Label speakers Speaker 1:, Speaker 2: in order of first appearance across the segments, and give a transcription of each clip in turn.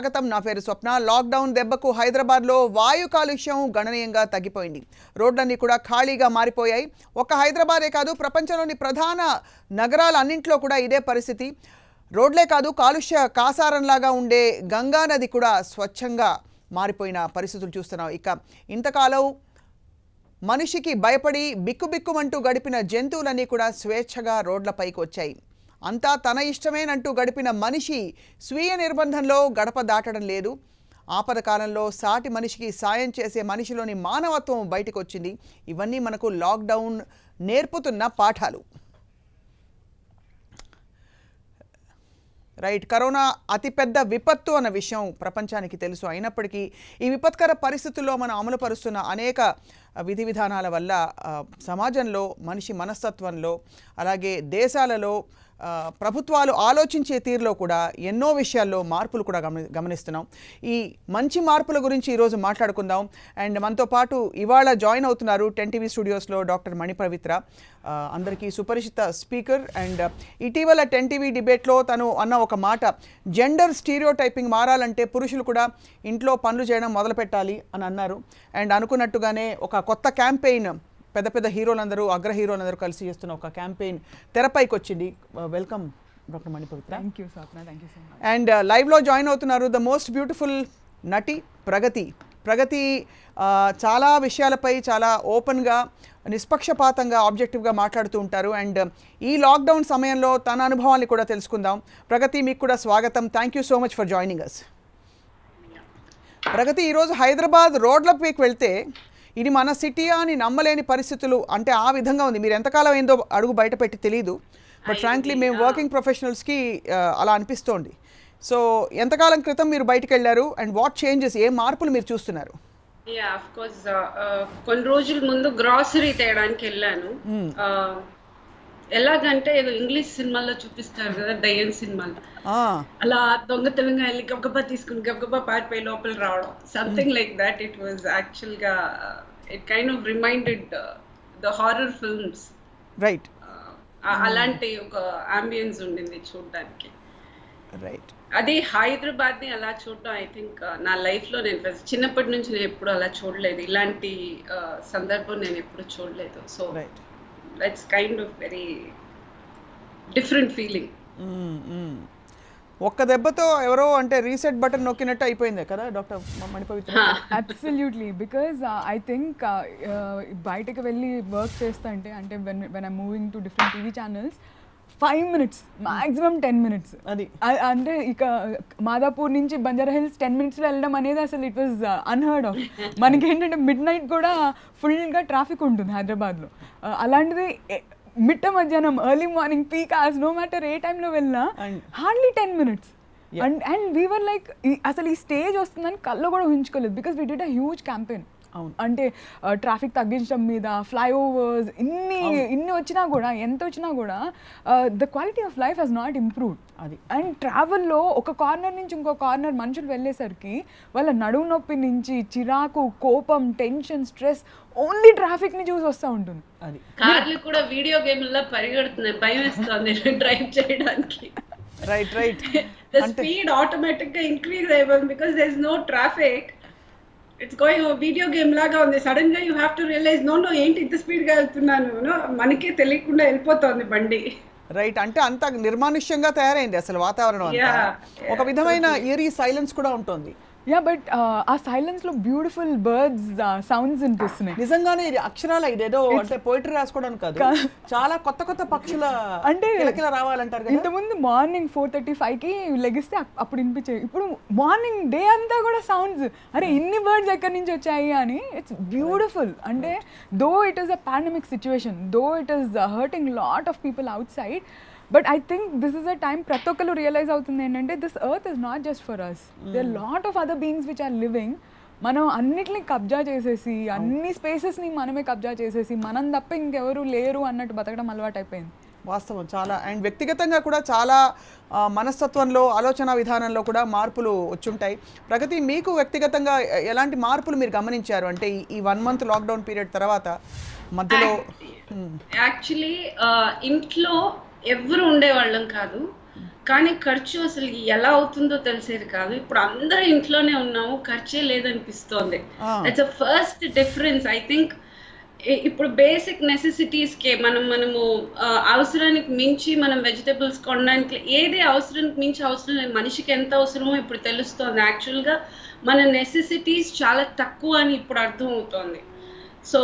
Speaker 1: స్వాగతం. నా పేరు స్వప్న. లాక్డౌన్ దెబ్బకు హైదరాబాద్లో వాయు కాలుష్యం గణనీయంగా తగ్గిపోయింది. రోడ్లన్నీ కూడా ఖాళీగా మారిపోయాయి. ఒక్క హైదరాబాదే కాదు, ప్రపంచంలోని ప్రధాన నగరాలన్నింటిలో కూడా ఇదే పరిస్థితి. రోడ్లే కాదు, కాలుష్య కాసారంలాగా ఉండే గంగా నది కూడా స్వచ్ఛంగా మారిపోయిన పరిస్థితులు చూస్తున్నాం. ఇక ఇంతకాలం మనిషికి భయపడి బిక్కుబిక్కుమంటూ గడిపిన జంతువులన్నీ కూడా స్వేచ్ఛగా రోడ్లపైకి వచ్చాయి. అంతా తన ఇష్టమేనంటూ గడిపిన మనిషి స్వీయ నిర్బంధంలో గడప దాటడం లేదు. ఆపద కాలంలో సాటి మనిషికి సాయం చేసే మనిషిలోని మానవత్వం బయటకు వచ్చింది. ఇవన్నీ మనకు లాక్డౌన్ నేర్పుతున్న పాఠాలు. రైట్, కరోనా అతిపెద్ద విపత్తు అన్న విషయం ప్రపంచానికి తెలుసు. అయినప్పటికీ ఈ విపత్కర పరిస్థితుల్లో మనం అమలుపరుస్తున్న అనేక విధి విధానాల వల్ల సమాజంలో, మనిషి మనస్తత్వంలో, అలాగే దేశాలలో ప్రభుత్వాలు ఆలోచించే తీరులో కూడా ఎన్నో విషయాల్లో మార్పులు కూడా గమనిస్తున్నాం. ఈ మంచి మార్పుల గురించి ఈరోజు మాట్లాడుకుందాం. అండ్ మనతో పాటు ఇవాళ జాయిన్ అవుతున్నారు 10TV స్టూడియోస్లో డాక్టర్ మణిపవిత్ర, అందరికీ సుపరిచిత స్పీకర్. అండ్ ఇటీవల 10TV డిబేట్లో తను అన్న ఒక మాట, జెండర్ స్టీరియోటైపింగ్ మారాలంటే పురుషులు కూడా ఇంట్లో పనులు చేయడం మొదలు పెట్టాలి అని అన్నారు. అండ్ అనుకున్నట్టుగానే ఒక కొత్త క్యాంపెయిన్, పెద్ద పెద్ద హీరోలందరూ, అగ్ర హీరోలందరూ కలిసి చేస్తున్న ఒక క్యాంపెయిన్ తెరపైకి వచ్చింది. Welcome doctor Manipavitra.
Speaker 2: Thank you Swapna, thank you so much.
Speaker 1: And లైవ్లో జాయిన్ అవుతున్నారు ద మోస్ట్ బ్యూటిఫుల్ నటి ప్రగతి. ప్రగతి చాలా విషయాలపై చాలా ఓపెన్గా, నిష్పక్షపాతంగా, ఆబ్జెక్టివ్గా మాట్లాడుతూ ఉంటారు. అండ్ ఈ లాక్డౌన్ సమయంలో తన అనుభవాన్ని కూడా తెలుసుకుందాం. ప్రగతి, మీకు కూడా స్వాగతం. Thank you so much for joining us. Pragathi, ఈరోజు హైదరాబాద్ రోడ్లపైకి వెళ్తే ఇది మన సిటీయా అని నమ్మలేని పరిస్థితులు, అంటే ఆ విధంగా ఉంది. మీరు ఎంతకాలం అయిందో అడుగు బయట పెట్టి తెలియదు, బట్ ఫ్రాంక్లీ మేము వర్కింగ్ ప్రొఫెషనల్స్కి అలా అనిపిస్తోంది. సో ఎంతకాలం క్రితం మీరు బయటకు వెళ్ళారు అండ్ వాట్ చేంజెస్, ఏ మార్పులు మీరు చూస్తున్నారు?
Speaker 3: కొన్ని రోజుల ముందు గ్రాసరీ తేయడానికి వెళ్ళాను. ఎలాగంటే ఇంగ్లీష్ సినిమాల్లో చూపిస్తారు కదా, దయ్యం సినిమాలు, అలా దొంగతనంగా వెళ్ళి గబగబా తీసుకుని గబగబా పారిపోయి లోపల రావడం, something like that. It was actual గా it kind of reminded the horror films.
Speaker 1: Right,
Speaker 3: అలాంటి ఒక అంబియన్స్ ఉండింది చూడడానికి.
Speaker 1: రైట్,
Speaker 3: అది హైదరాబాద్ ని అలా చూడడం ఐ థింక్ నా లైఫ్ లో నేను చిన్నప్పటి నుంచి నేను ఎప్పుడు అలా చూడలేదు. ఇలాంటి సందర్భం నేను ఎప్పుడు చూడలేదు. So that's kind of very different feeling.
Speaker 1: ఒక్క దెబ్బతో ఎవరో అంటే రీసెట్ బటన్ నొక్కినట్టు అయిపోయింది కదా doctor Manipavitra?
Speaker 2: Absolutely, because I think బయటకు వెళ్ళి వర్క్ చేస్తుంటే, అంటే when I moving to different TV channels, 5 minutes maximum 10 minutes, అది అంటే ఇక మాదాపూర్ నుంచి బంజారా హిల్స్ 10 minutesలో వెళ్ళడం అనేది అసలు ఇట్ వాజ్ అన్హర్డ్ ఆఫ్. మనకి ఏంటంటే మిడ్ నైట్ కూడా ఫుల్గా ట్రాఫిక్ ఉంటుంది హైదరాబాద్లో. అలాంటిది మిట్ట మధ్యాహ్నం, early morning, peak hours, no matter ఏ టైంలో వెళ్ళినా hardly 10 minutes. And we were like, అసలు ఈ స్టేజ్ వస్తుందని కళ్ళు కూడా ఊహించుకోలేదు, because we did a huge campaign. అంటే ట్రాఫిక్ తగ్గించడం మీద, ఫ్లైఓవర్స్, ఇన్ని వచ్చినా కూడా, ఎంత వచ్చినా కూడా the quality of life has not improved. అది అండ్ ట్రావెల్లో ఒక కార్నర్ నుంచి ఇంకో కార్నర్ మనుషులు వెళ్ళేసరికి వాళ్ళ నడుము నొప్పి నుంచి చిరాకు, కోపం, టెన్షన్, స్ట్రెస్ ఓన్లీ ట్రాఫిక్ ని చూసి వస్తూ ఉంటుంది.
Speaker 3: అది కార్లు కూడా వీడియో గేమ్లలో పరిగెడుతున్నాయి, భయం వేస్తుంది డ్రైవ్ చేయడానికి.
Speaker 1: Right, right,
Speaker 3: the speed automatic గా ఇంక్రీజ్ అయిపోయింది because there is no traffic. It's going video game లాగా ఉంది. సడన్ గా you have to realise, no ఏంటి ఇంత స్పీడ్ గా వెళ్తున్నాను, మనకే తెలియకుండా వెళ్ళిపోతుంది బండి.
Speaker 1: రైట్, అంటే అంత నిర్మానుష్యంగా తయారైంది అసలు వాతావరణం. ఒక విధమైన ఇయరీ సైలెన్స్ కూడా ఉంటుంది.
Speaker 2: యా, బట్ ఆ సైలెన్స్ లో బ్యూటిఫుల్ బర్డ్స్ సౌండ్స్ వినిపిస్తున్నాయి.
Speaker 1: నిజంగానే ఇది అక్షరాల ఇదేదో అంటే పోయిటరీ రాసుకోవడానికి కాదు, చాలా కొత్త కొత్త పక్షుల అంటే రావాలంటారు.
Speaker 2: ఇంతకుముందు మార్నింగ్ 4:35కి లెగిస్తే అప్పుడు వినిపించేవి, ఇప్పుడు మార్నింగ్ డే అంతా కూడా సౌండ్స్. అరే ఇన్ని బర్డ్స్ ఎక్కడి నుంచి వచ్చాయి అని. It's beautiful. అంటే though it is a pandemic situation, though it is hurting lot of people outside, but I think this is a time ప్రతి ఒక్కరు రియలైజ్ అవుతుంది ఏంటంటే this earth is not just for us, there lot of other beings which are living. మనం అన్నిటిని కబ్జా చేసేసి, అన్ని స్పేసెస్ని మనమే కబ్జా చేసేసి, మనం తప్ప ఇంకెవరు లేరు అన్నట్టు బతకడం అలవాటు అయిపోయింది.
Speaker 1: వాస్తవం చాలా. అండ్ వ్యక్తిగతంగా కూడా చాలా మనస్తత్వంలో, ఆలోచన విధానంలో కూడా మార్పులు వచ్చుంటాయి. ప్రగతి, మీకు వ్యక్తిగతంగా ఎలాంటి మార్పులు మీరు గమనించారు అంటే ఈ 1 month లాక్డౌన్ పీరియడ్ తర్వాత మధ్యలో?
Speaker 3: యాక్చువల్లీ ఇంట్లో ఎవరు ఉండేవాళ్ళం కాదు. కానీ ఖర్చు అసలు ఎలా అవుతుందో తెలిసేది కాదు. ఇప్పుడు అందరూ ఇంట్లోనే ఉన్నాము, ఖర్చే లేదనిపిస్తోంది. That's a first difference I think. ఇప్పుడు బేసిక్ నెసెసిటీస్‌కే మనము అవసరానికి మించి మనం వెజిటబుల్స్ కొనడానికి ఏది అవసరానికి మించి అవసరం లేదు. మనిషికి ఎంత అవసరమో ఇప్పుడు తెలుస్తోంది. యాక్చువల్‌గా మన నెసెసిటీస్ చాలా తక్కువ అని ఇప్పుడు అర్థమవుతోంది. సో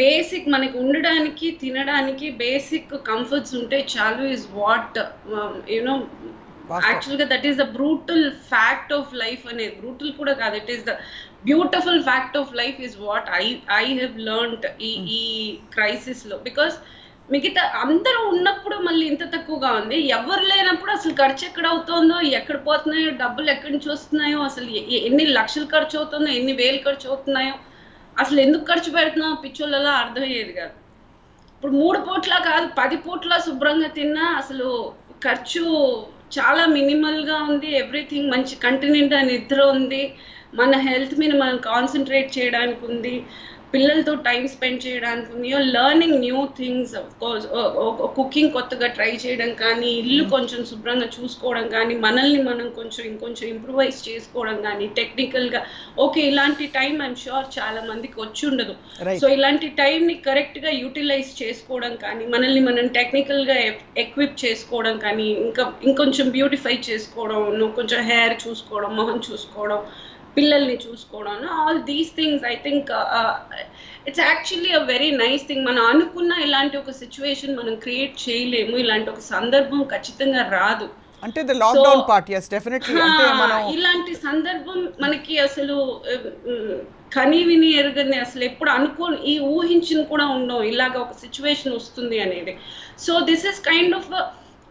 Speaker 3: బేసిక్ మనకి ఉండడానికి, తినడానికి బేసిక్ కంఫర్ట్స్ ఉంటే చాలు ఈజ్ వాట్ యునో యాక్చువల్‌గా that is the brutal fact of life అనేది. బ్రూటల్ కూడా కాదు, it is the beautiful fact of life is what I have learned ఈ క్రైసిస్‌లో. బికాస్ మిగతా అందరూ ఉన్నప్పుడు మళ్ళీ ఇంత తక్కువగా ఉంది, ఎవరు లేనప్పుడు అసలు ఖర్చు ఎక్కడ అవుతుందో, ఎక్కడ పోతున్నాయో, డబ్బులు ఎక్కడి నుంచి వస్తున్నాయో, అసలు ఎన్ని లక్షలు ఖర్చు అవుతుందో, ఎన్ని వేలు ఖర్చు అవుతున్నాయో, అసలు ఎందుకు ఖర్చు పెడుతున్నాం పిచ్చోళ్ళలా అర్థమయ్యేది కాదు. ఇప్పుడు 3 పూట్ల కాదు 10 పూట్ల శుభ్రంగా తిన్నా అసలు ఖర్చు చాలా మినిమల్గా ఉంది. ఎవ్రీథింగ్ మంచి కంటి నిండా నిద్ర ఉంది, మన హెల్త్ మీద మనం కాన్సన్ట్రేట్ చేయడానికి ఉంది, పిల్లలతో టైం స్పెండ్ చేయడానికి ఉంది, you're learning new things. Of course cooking కొత్తగా ట్రై చేయడం కానీ, ఇల్లు కొంచెం శుభ్రంగా చూసుకోవడం కానీ, మనల్ని మనం ఇంకొంచెం ఇంప్రూవైజ్ చేసుకోవడం కానీ, టెక్నికల్గా ఓకే ఇలాంటి టైం ఐఎమ్ షూర్ చాలా మందికి వచ్చి ఉండదు. సో ఇలాంటి టైంని కరెక్ట్గా యూటిలైజ్ చేసుకోవడం కానీ, మనల్ని మనం టెక్నికల్గా ఎక్విప్ చేసుకోవడం కానీ, ఇంకొంచెం బ్యూటిఫై చేసుకోవడం, కొంచెం హెయిర్ చూసుకోవడం, మొహం చూసుకోవడం, పిల్లల్ని చూసుకోవడం, all these things I think it's actually a very nice thing. మనం అనుకున్న ఇలాంటి ఒక సిచ్యువేషన్ మనం క్రియేట్ చేయలేము, ఇలాంటి ఒక సందర్భం ఖచ్చితంగా రాదు.
Speaker 1: అంటే the lockdown part yes definitely అంటే మనం
Speaker 3: ఇలాంటి సందర్భం మనకి అసలు కనీవిని ఎరగని, అసలు ఎప్పుడు ఈ ఊహించిన కూడా ఉండవు ఇలాగ ఒక సిచ్యువేషన్ వస్తుంది అనేది. So this is kind of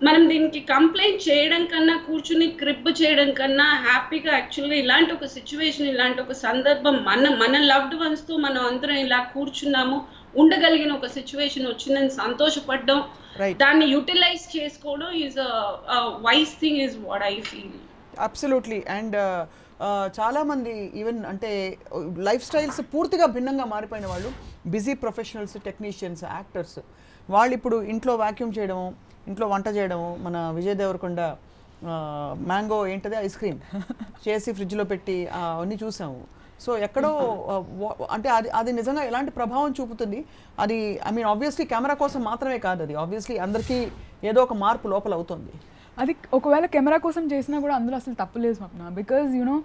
Speaker 3: మనం దీనికి కంప్లైంట్ చేయడం కన్నా, కూర్చుని క్రిబ్ చేయడం కన్నా హ్యాపీగా యాక్చువల్గా ఇలాంటి ఒక సిచ్యువేషన్, ఇలాంటి ఒక సందర్భం మన లవ్డ్ వన్స్తో మనం అందరం ఇలా కూర్చున్నాము, ఉండగలిగిన ఒక సిచ్యువేషన్ వచ్చిందని సంతోషపడడం, దాన్ని యూటిలైజ్ చేసుకోవడం is wise thing is what I feel.
Speaker 1: Absolutely. And చాలామంది ఈవెన్ అంటే లైఫ్ స్టైల్స్ పూర్తిగా భిన్నంగా మారిపోయిన వాళ్ళు, బిజీ ప్రొఫెషనల్స్, టెక్నీషియన్స్, యాక్టర్స్, వాళ్ళు ఇప్పుడు ఇంట్లో వాక్యూమ్ చేయడము, ఇంట్లో వంట చేయడము, మన విజయ్ దేవరకొండ మ్యాంగో ఏంటది ఐస్ క్రీమ్ చేసి ఫ్రిడ్జ్లో పెట్టి అవన్నీ చూసాము. సో ఎక్కడో అంటే అది నిజంగా ఎలాంటి ప్రభావం చూపుతుంది అది, ఐ మీన్ ఆబ్వియస్లీ కెమెరా కోసం మాత్రమే కాదు, అది ఆబ్వియస్లీ అందరికీ ఏదో ఒక మార్పు లోపల అవుతుంది.
Speaker 2: అది ఒకవేళ కెమెరా కోసం చేసినా కూడా అందులో అసలు తప్పులేదు స్వప్న. బికాజ్ యూనో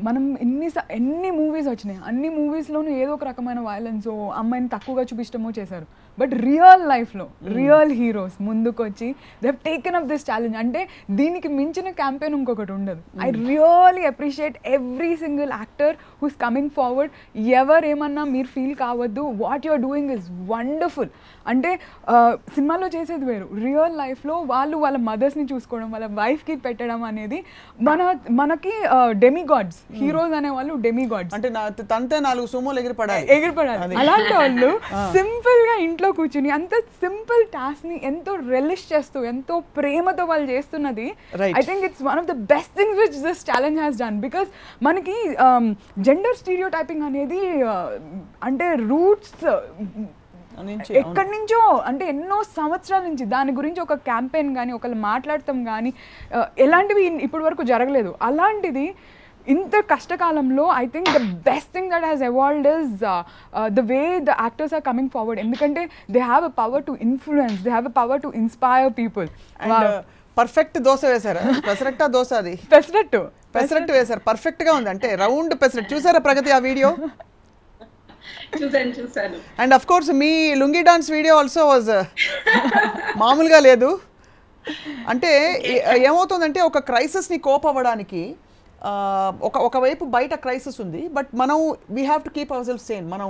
Speaker 2: మనం ఎన్ని మూవీస్ వచ్చినాయి, అన్ని మూవీస్లోనూ ఏదో ఒక రకమైన వైలెన్స్, అమ్మాయిని తక్కువగా చూపించడమో చేశారు. బట్ రియల్ లైఫ్లో రియల్ హీరోస్ ముందుకు వచ్చి they have taken up this challenge. అంటే దీనికి మించిన క్యాంపెయిన్ ఇంకొకటి ఉండదు. I really appreciate every single actor who's coming forward. ఎవరేమన్నా మీరు ఫీల్ కావద్దు, what you're doing is wonderful. అంటే సినిమాలో చేసేది వేరు, రియల్ లైఫ్లో వాళ్ళ మదర్స్ని చూసుకోవడం, వాళ్ళ వైఫ్కి పెట్టడం అనేది మనకి డెమిగాడ్స్. హీరోస్ అనే వాళ్ళు డెమిగాడ్స్.
Speaker 1: అంటే తంతే 4 సుమోలు ఎగిరిపడాలి.
Speaker 2: అలాంటి వాళ్ళు సింపుల్గా ఇంట్లో కూర్చుని అంత సింపుల్ టాస్క్ ని ఎంతో రిలిష్ చేస్తూ, ఎంతో ప్రేమతో వాళ్ళు చేస్తున్నది. I think it's one of the best things which this challenge has done. Because మనకి జెండర్ స్టీరియో టైపింగ్ అనేది అంటే రూట్స్ ఎక్కడి నుంచో, అంటే ఎన్నో సంవత్సరాల నుంచి దాని గురించి ఒక క్యాంపెయిన్ కానీ, ఒకళ్ళు మాట్లాడటం కానీ ఎలాంటివి ఇప్పటి వరకు జరగలేదు. అలాంటిది ఇంత కష్టకాలంలో I think the best thing that has evolved is the way the actors are coming forward. ఎందుకంటే they have a power to influence, they have a power to inspire people.
Speaker 1: Perfect dosa వేశారా? పెసరట్టా దోశ? అది పెసరట్టు వేశారు, పర్ఫెక్ట్ గా ఉంది. అంటే round pesarattu. చూసారా ప్రగతి ఆ వీడియో?
Speaker 3: చూసాను.
Speaker 1: And of course me lungi dance video also was మామూలుగా లేదు. అంటే ఏమవుతుందంటే ఒక క్రైసిస్ని కోప్ అవ్వడానికి ఒకవైపు బయట క్రైసిస్ ఉంది, బట్ మనం we have to keep our self Sen. మనం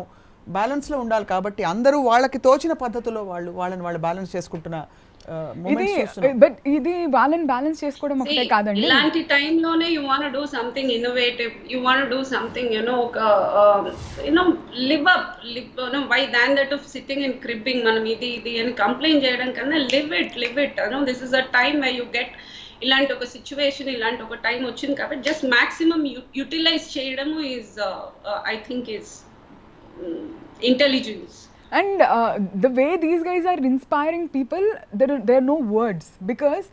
Speaker 1: బ్యాలెన్స్లో ఉండాలి. కాబట్టి అందరూ వాళ్ళకి తోచిన పద్ధతిలో వాళ్ళు బ్యాలెన్స్ చేసుకుంటున్న
Speaker 2: బట్ ఇది వాళ్ళని బ్యాలెన్స్ చేసుకోవడం ఒకటే కాదండి.
Speaker 3: ఇలాంటి టైంలోనే you want do something innovative, you want do something ఒక live why than that of sitting and cribbing. మనం ఇది అని కంప్లైంట్ చేయడం కన్నా live it this is a time why you get ఇలాంటి ఒక సిచ్యువేషన్, ఇలాంటి ఒక టైం వచ్చింది కాబట్టి జస్ట్ మాక్సిమం యూటిలైజ్ చేయడము is I think is intelligence.
Speaker 2: And the way these guys are inspiring people, there are no words. Because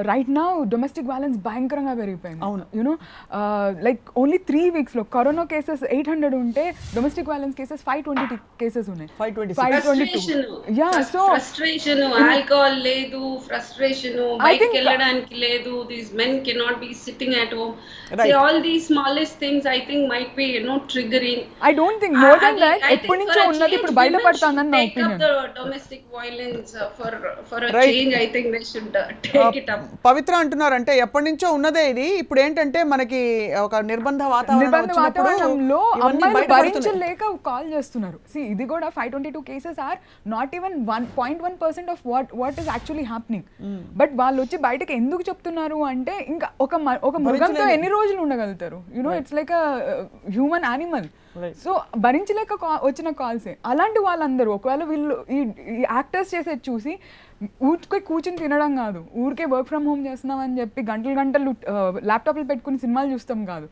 Speaker 2: రైట్ నా డొమెస్టిక్ వైలెన్స్ భయంకరంగా పెరిగిపోయింది. యూనో లైక్ ఓన్లీ 3 వీక్స్లో కరోనా కేసెస్ 800 ఉంటే డొమెస్టిక్ వైలెన్స్ కేసెస్ 522 కేసెస్ ఉన్నాయి. 522. Yeah, so
Speaker 3: frustration, alcohol లేదు, frustration, బయటికి వెళ్ళడానికి లేదు, these men cannot be sitting at home. See, all these smallest things I think might be, you know, triggering.
Speaker 2: I don't think more than that ఎప్పటి నుంచో ఉన్నది ఇప్పుడు బయట పడతానని నా opinion.
Speaker 3: The domestic violence for a change, I think they should take it up.
Speaker 1: పవిత్ర అంటున్నారు అంటే ఎప్పటి నుంచో ఉన్నదే ఇది, ఇప్పుడు ఏంటంటే మనకి ఒక నిర్బంధ
Speaker 2: వాతావరణంలో అమ్మాయిలు భరించలేక కాల్ చేస్తున్నారు. ఇది కూడా 522 cases are not even 1.1% of what is actually happening. But వాళ్ళు వచ్చి బయటకి ఎందుకు చెప్తున్నారు అంటే ఇంకా ఒక మృగంతో ఎన్ని రోజులు ఉండగలుగుతారు? You know it's like a human animal. So భరించలేక వచ్చిన కాల్సే. అలాంటి వాళ్ళందరూ ఒకవేళ వీళ్ళు ఈ యాక్టర్స్ చేసేది చూసి ఊరికే కూర్చుని తినడం కాదు, ఊరికే వర్క్ ఫ్రమ్ హోమ్ చేస్తున్నాం అని చెప్పి గంటలు గంటలు ల్యాప్టాప్లు పెట్టుకుని సినిమాలు చూస్తాం కాదు.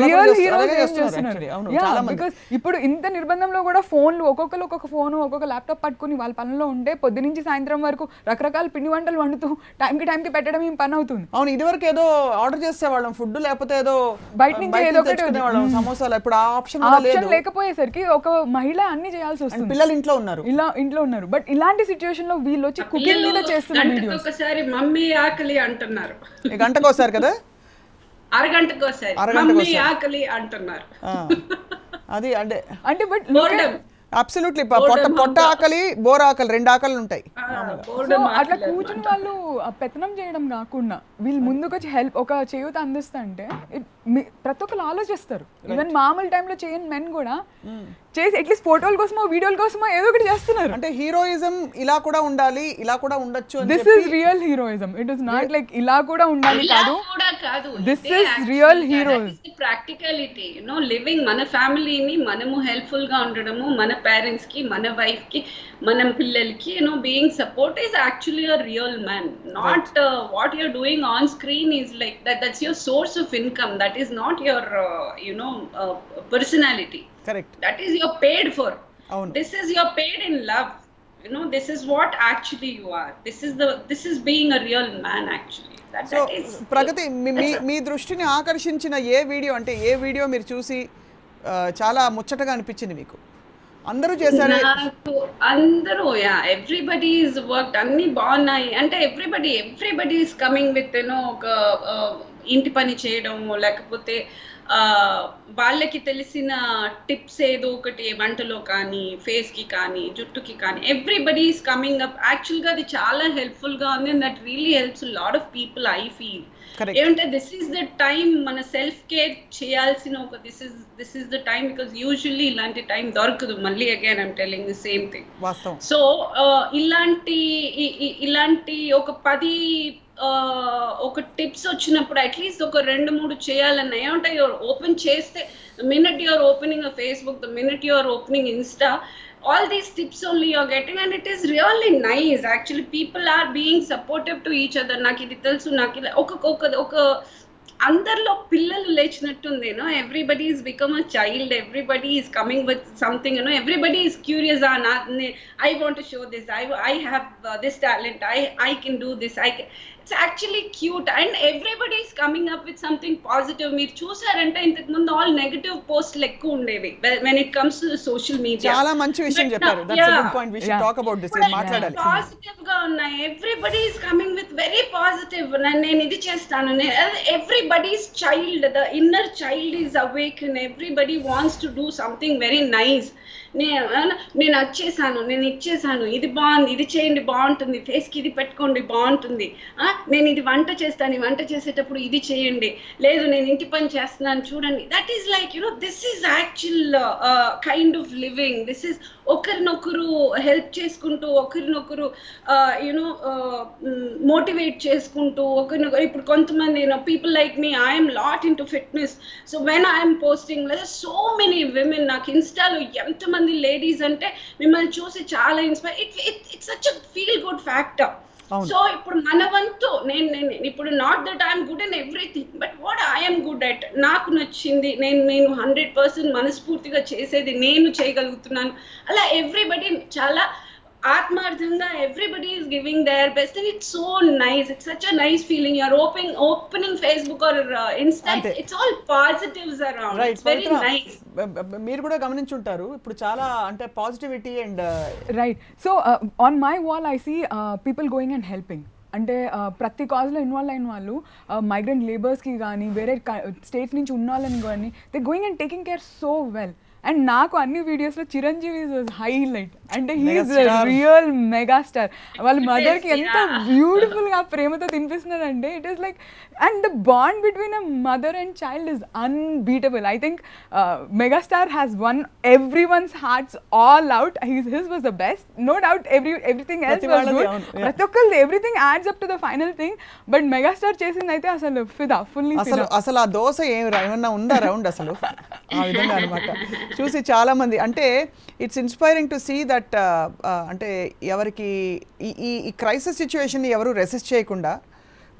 Speaker 2: రియల్ హీరోస్ ఏం చేస్తున్నారు? బికాస్ ఇప్పుడు ఇంత నిర్బంధంలో కూడా ఫోన్లు ఒక్కొక్కరు ఒక్కొక్క ఫోన్ ఒక్కొక్క ల్యాప్టాప్ పట్టుకుని వాళ్ళ పనుల్లో ఉంటే పొద్దు నుంచి సాయంత్రం వరకు రకరకాల పిండి వంటలు వండుతూ టైంకి పెట్టడం ఏం పని అవుతుంది.
Speaker 1: అవును, ఇది వరకు ఏదో ఆర్డర్ చేసేవాళ్ళం ఫుడ్, లేకపోతే ఏదో
Speaker 2: బయట నుంచి ఏదో ఒకటి
Speaker 1: సమోసాలు. ఇప్పుడు ఆ ఆప్షన్
Speaker 2: లేకపోయేసరికి ఒక మహిళ అన్ని చేయాల్సి వస్తుంది.
Speaker 1: పిల్లలు ఇంట్లో
Speaker 2: ఉన్నారు. బట్ ఇలాంటి సిచ్యువేషన్ లో వీళ్ళు వచ్చి కుకింగ్ మీద చేస్తున్న వీడియోస్.
Speaker 3: ఒకసారి మమ్మీ ఆకలి అంటున్నారు,
Speaker 1: గంటకోసారి కదా,
Speaker 3: అరగంటకోసారి మమ్మీ ఆకలి అంటున్నారు.
Speaker 1: అది
Speaker 2: అంటే బట్
Speaker 1: అబ్సల్యూట్లీ పొట్ట ఆకలి, బోర్ ఆకలి, 2 ఆకలి ఉంటాయి.
Speaker 2: అట్లా కూర్చుని వాళ్ళు పెత్తనం చేయడం కాకుండా వీళ్ళు ముందుకు వచ్చి హెల్ప్ ఒక చేయూత అందిస్తా అంటే ప్రతి ఒక్కరు ఆలోచిస్తారు. ఈవెన్ మామూలు టైంలో చేయని మెన్ కూడా చేసి అట్లీస్ట్ ఫోటోల కోసమో వీడియోల కోసమో ఏదో ఒకటి చేస్తున్నారు.
Speaker 1: అంటే హీరోయిజం ఇలా కూడా ఉండాలి, ఇలా కూడా ఉండొచ్చు.
Speaker 2: This is real heroism. It is not like ఇలా కూడా ఉండాలి కాదు. This is real heroes.
Speaker 3: Practicality, you know, living మన ఫ్యామిలీని మనము హెల్ప్ఫుల్ గా ఉండడము, మన పేరెంట్స్ కి, మన వైఫ్ కి, మన పిల్లలకి, you know, being support is actually a real man. Not what you're doing on screen is like that's your source of income. That is not your you know, personality.
Speaker 1: Correct.
Speaker 3: That is you're paid for. This is you're paid in love. You know, this is what actually you are. This is being a real man actually. That is
Speaker 1: ప్రగతి, మీ దృష్టిని ఆకర్షించిన ఏ video, అంటే ఏ video మీరు చూసి చాలా ముచ్చటగా అనిపించింది మీకు? అందరూ చేశారు,
Speaker 3: అందరూ, యా, ఎవ్రీబడి ఈజ్ వర్క్డ్, అన్ని బాగున్నాయి. అంటే everybody is coming with, you know, ఒక ఇంటి పని చేయడం, లేకపోతే వాళ్ళకి తెలిసిన టిప్స్ ఏదో ఒకటి వంటలో కానీ, ఫేస్ కి కానీ, జుట్టుకి కానీ, ఎవ్రీబడి ఈజ్ కమింగ్ అప్. యాక్చువల్గా అది చాలా హెల్ప్ఫుల్ గా ఉంది. That really helps lot of people, I feel. ఏమంటే దిస్ ఈస్ ద టైం మన సెల్ఫ్ కేర్ చేయాల్సిన ఒక this is the time. Because usually ఇలాంటి టైం దొరకదు. మళ్ళీ again I'm telling the same thing. So ఇలాంటి ఒక 10 ఒక టిప్స్ వచ్చినప్పుడు అట్లీస్ట్ ఒక 2-3 చేయాలన్నా, ఏమంటే ఓపెన్ చేస్తే minute you're opening Facebook, the minute you're opening Insta, all these tips only you're getting, and it is really nice. Actually people are being supportive to each other. నాకు ఇది తెలుసు, నాకు ఒక అందరిలో పిల్లలు లేచినట్టుంది. You know, everybody is become a child, everybody is coming with something. You know, everybody is curious. I want to show this, I have this talent, I can do this, it's actually cute, and everybody is coming up with something positive. మీరు చూసారంటే ఇంతకు ముందు all negative పోస్ట్లు ఎక్కువ ఉండేవి when it comes to the social media.
Speaker 1: చాలా మంచి విషయం చెప్పారు. That's a good point. We should talk about this. మాట్లాడాలి.
Speaker 3: పాజిటివ్ గా ఉన్నాయి. everybody is coming with very positive. నేను ఇది చేస్తాను. everybody's child, the inner child is awakened. Everybody wants to do something very nice. నేను వచ్చేసాను, నేను ఇచ్చేసాను, ఇది బాగుంది, ఇది చేయండి బాగుంటుంది, ఫేస్కి ఇది పెట్టుకోండి బాగుంటుంది, నేను ఇది వంట చేస్తాను, ఈ వంట చేసేటప్పుడు ఇది చేయండి, లేదు నేను ఇంటి పని చేస్తున్నాను చూడండి. That is like, you know, this is actual kind of living. This is ఒకరినొకరు హెల్ప్ చేసుకుంటూ, ఒకరినొకరు యునో మోటివేట్ చేసుకుంటూ, ఒకరినొకరు. ఇప్పుడు కొంతమంది, you know, people like me, I'm lot in to fitness. So when I'm posting, so many women, నాకు ఇన్స్టాలో ఎంతమంది లేడీస్ అంటే మిమ్మల్ని చూసి చాలా inspire. It's such a feel good factor. So ఇప్పుడు మన వంతు, నేను ఇప్పుడు not that I'm good in everything, but what I'm good at, నాకు నచ్చింది, నేను 100% మనస్ఫూర్తిగా చేసేది నేను చేయగలుగుతున్నాను. అలా ఎవ్రీబడి చాలా ఆత్మార్థంగా everybody is giving their best and it's so nice. It's such a nice feeling. You're opening Facebook or Insta.
Speaker 1: Ante.
Speaker 3: It's all positives around.
Speaker 1: Right
Speaker 3: It's very nice.
Speaker 1: మీరు కూడా గమనించుంటారు ఇప్పుడు చాలా అంటే positivity and
Speaker 2: right so on my wall I see people going and helping అంటే ప్రతి కాజ్లో involve అయిన వాళ్ళు మైగ్రెంట్ లేబర్స్కి కానీ వేరే స్టేట్స్ నుంచి ఉన్న వాళ్ళని కానీ they going and taking care so well and నాకు అన్ని వీడియోస్లో చిరంజీవి వాజ్ హైలైట్ అంటే హీఈస్ రియల్ మెగాస్టార్ వాళ్ళ మదర్కి ఎంత బ్యూటిఫుల్గా ప్రేమతో తినిపిస్తున్నారంటే it is like and the bond between a mother and child is unbeatable I think megastar has won everyone's hearts all out his was the best no doubt everything else was good ప్రతి ఒక్కరిది everything adds up to the final thing but megastar చేసింది అయితే అసలు ఫిదా fully
Speaker 1: అసలు ఆ దోశ ఏమన్నా ఉందా రౌండ్ అసలు ఆ విధంగా అనమాట చూసి చాలా మంది అంటే it's inspiring to see that అంటే ఎవరికి ఈ క్రైసిస్ సిచ్యువేషన్ని ఎవరు రెసిస్ట్ చేయకుండా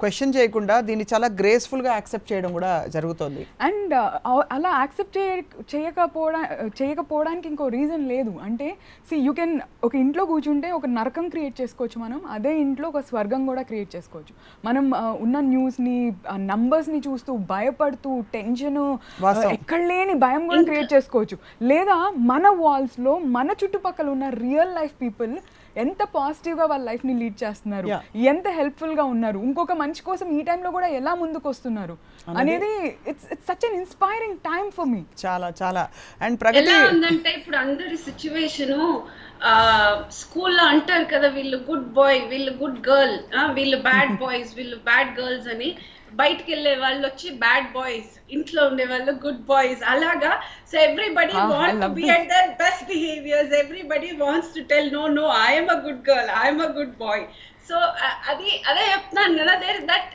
Speaker 1: క్వశ్చన్ చేయకుండా దీన్ని చాలా గ్రేస్ఫుల్గా యాక్సెప్ట్ చేయడం కూడా జరుగుతుంది
Speaker 2: అండ్ అలా యాక్సెప్ట్ చేయకపోవడానికి ఇంకో రీజన్ లేదు అంటే యూ కెన్ ఒక ఇంట్లో కూర్చుంటే ఒక నరకం క్రియేట్ చేసుకోవచ్చు మనం అదే ఇంట్లో ఒక స్వర్గం కూడా క్రియేట్ చేసుకోవచ్చు మనం ఉన్న న్యూస్ని నంబర్స్ని చూస్తూ భయపడుతూ టెన్షన్ ఎక్కడ లేని భయం కూడా క్రియేట్ చేసుకోవచ్చు లేదా మన వాల్స్లో మన చుట్టుపక్కల ఉన్న రియల్ లైఫ్ పీపుల్ ఎంత పాజిటివ్గా వాళ్ళ లైఫ్ని లీడ్ చేస్తున్నారు ఎంత హెల్ప్ఫుల్గా ఉన్నారు ఇంకొక మనిషి కోసం ఈ టైంలో కూడా ఎలా ముందుకు వస్తున్నారు అనేది it's such an inspiring time for me
Speaker 1: చాలా చాలా అండ్ ప్రగతి
Speaker 3: ఎలా ఉందంటే ఇప్పుడు అందరి సిచ్యువేషన్ స్కూల్లో అంటారు కదా వీళ్ళు గుడ్ బాయ్ వీళ్ళు గుడ్ గర్ల్ వీళ్ళు బ్యాడ్ బాయ్స్ వీళ్ళు బ్యాడ్ గర్ల్స్ అని బయటకు వెళ్ళే వాళ్ళు వచ్చి బ్యాడ్ బాయ్స్ ఇంట్లో ఉండే వాళ్ళు గుడ్ బాయ్స్ అలాగా so everybody want to be at their best behaviours everybody wants to tell no I'm a good girl I'm a good boy so అదే చెప్తున్నాను కదా there that